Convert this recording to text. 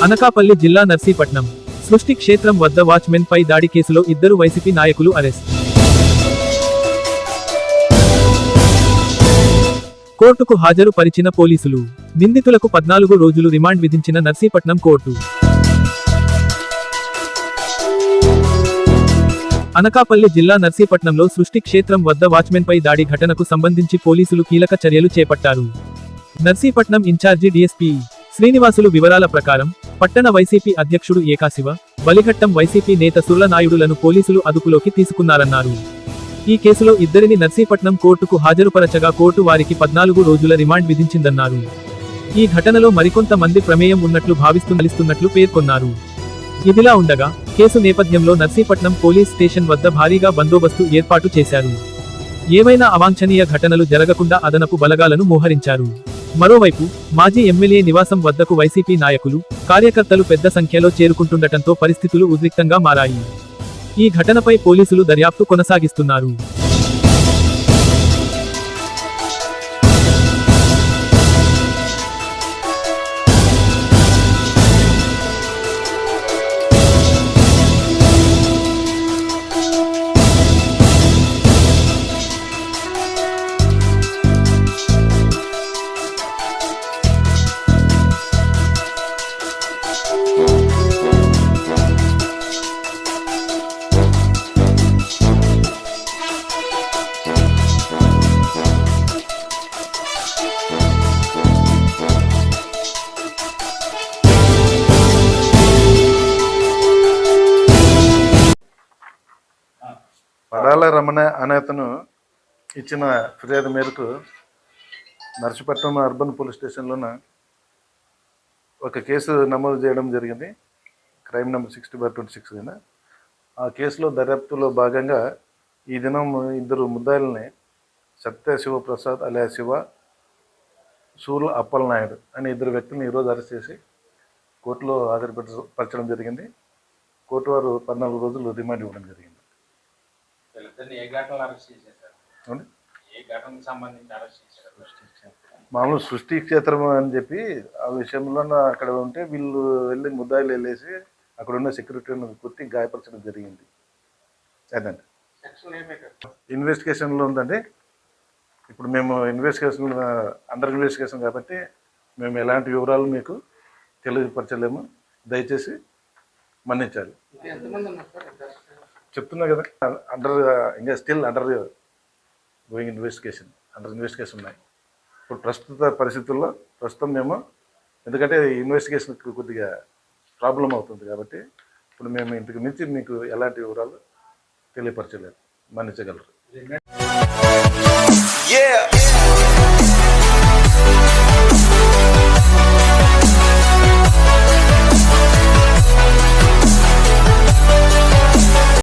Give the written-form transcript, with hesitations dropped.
అనకాపల్లి జిల్లా నర్సీపట్నం సృష్టి క్షేత్రం వద్ద వాచ్మెన్ పై దాడి కేసులో ఇద్దరు వైసీపీ నాయకులు అరెస్ట్. కోర్టుకు హాజరు పరిచిన పోలీసులు. నిందితులకు 14 రోజులు రిమాండ్ విధించిన నర్సీపట్నం కోర్టు. అనకాపల్లి జిల్లా నర్సీపట్నంలో సృష్టి క్షేత్రం వద్ద వాచ్మెన్ పై దాడి ఘటనకు సంబంధించి పోలీసులు కీలక చర్యలు చేపట్టారు. నర్సీపట్నం ఇన్ఛార్జి డీఎస్పీ శ్రీనివాసులు వివరాల ప్రకారం పట్టణ వైసీపీ అధ్యక్షుడు ఏకాశివ, బలిఘట్టం వైసీపీ నేత సుర్ల నాయుడులను పోలీసులు అదుపులోకి తీసుకున్నారన్నారు. ఈ కేసులో ఇద్దరిని నర్సీపట్నం కోర్టుకు హాజరుపరచగా కోర్టు వారికి 14 రోజుల రిమాండ్ విధించిందన్నారు. ఈ ఘటనలో మరికొంత మంది ప్రమేయం ఉన్నట్లు భావిస్తున్నట్లు పేర్కొన్నారు. ఇదిలా ఉండగా కేసు నేపథ్యంలో నర్సీపట్నం పోలీస్ స్టేషన్ వద్ద భారీగా బందోబస్తు ఏర్పాటు చేశారు. ఏవైనా అవాంఛనీయ ఘటనలు జరగకుండా అదనపు బలగాలను మోహరించారు. మరోవైపు మాజీ ఎమ్మెల్యే నివాసం వద్దకు వైసీపీ నాయకులు, కార్యకర్తలు పెద్ద సంఖ్యలో చేరుకుంటుండటంతో పరిస్థితులు ఉద్రిక్తంగా మారాయి. ఈ ఘటనపై పోలీసులు దర్యాప్తు కొనసాగిస్తున్నారు. పడాల రమణ అనే అతను ఇచ్చిన ఫిర్యాదు మేరకు నర్సీపట్నం అర్బన్ పోలీస్ స్టేషన్లోన ఒక కేసు నమోదు చేయడం జరిగింది. క్రైమ్ నెంబర్ 60/26 కింద. ఆ కేసులో దర్యాప్తులో భాగంగా ఈ దినం ఇద్దరు ముద్దాయిల్ని సత్య శివప్రసాద్ అలియా శివ, సూర్ల అప్పలనాయుడు అనే ఇద్దరు వ్యక్తులను ఈరోజు అరెస్ట్ చేసి కోర్టులో హాజరుపరచడం జరిగింది. కోర్టు వారు 14 రోజులు రిమాండ్ ఇవ్వడం జరిగింది. మామూలు సృష్టి క్షేత్రం అని చెప్పి ఆ విషయంలో అక్కడ ఉంటే వీళ్ళు వెళ్ళి ముద్దాయిలు వెళ్ళేసి అక్కడ ఉన్న సెక్యూరిటీని కొట్టి గాయపరచడం జరిగింది. అదండి ఇన్వెస్టిగేషన్లో ఉందండి. ఇప్పుడు మేము అండర్ ఇన్వెస్టిగేషన్ కాబట్టి మేము ఎలాంటి వివరాలు మీకు తెలియపరచలేము. దయచేసి మన్నించాలి. చెప్తున్నా కదా, ఇంకా still under going under investigation ఉన్నాయి. ఇప్పుడు ప్రస్తుత పరిస్థితుల్లో మేము ఎందుకంటే ఇన్వెస్టిగేషన్ కొద్దిగా ప్రాబ్లం అవుతుంది కాబట్టి ఇప్పుడు మేము ఇంటికి నుంచి మీకు ఎలాంటి వివరాలు తెలియపరచలేదు. మన్నించగలరు.